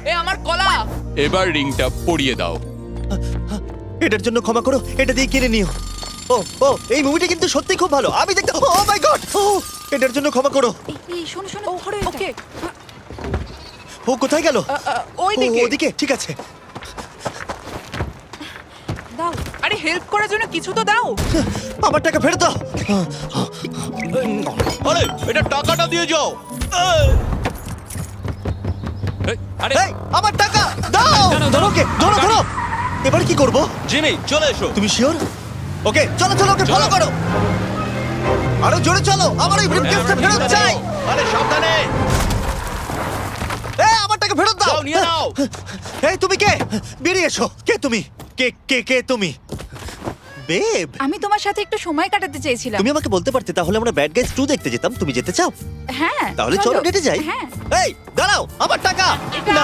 এ আমার কলা। এবার রিংটা পরিয়ে দাও। এটার জন্য ক্ষমা করো, এটা দিয়ে কিনে নিও। ও ও এই মুভিটা কিন্তু সত্যি খুব ভালো, আমি দেখতে। ও মাই গড, ও এটার জন্য ক্ষমা করো। এই শোনো শোনো ধরো ওকে ও কোথায় গেল? ওই ও, দিকে। ওদিকে, ঠিক আছে। দাও। আরে হেল্প করার জন্য কিছু তো দাও। আমার টাকা ফেরত দাও। আরে এটা টাকাটা দিয়ে যাও। আরে এই, আমার টাকা দাও। দাঁড়াও, ধরো ওকে, ধরো ধরো। এবার কি করব? জিমি চলে এসো। তুমি শিওর? ওকে চলো চলো, ওকে ফলো করো। আরো জোরে চলো, আমার এই ব্রিফকেসটা ফেরত চাই। আরে সাবধানে এই আমার টাকা ফেরত দাও। যাও নিয়ে নাও। এই তুমি কে? বেরিয়ে এসো। কে তুমি? কে কে কে তুমি? বেব, আমি তোমার সাথে একটু সময় কাটাতে চেয়েছিলাম। তুমি আমাকে বলতে পারতে, তাহলে আমরা ব্যাড গাইজ 2 দেখতে যেতাম। তুমি যেতে চাও? হ্যাঁ তাহলে চলো ডেটে যাই। হ্যাঁ এই দাঁড়াও, আমার টাকা। এটা- না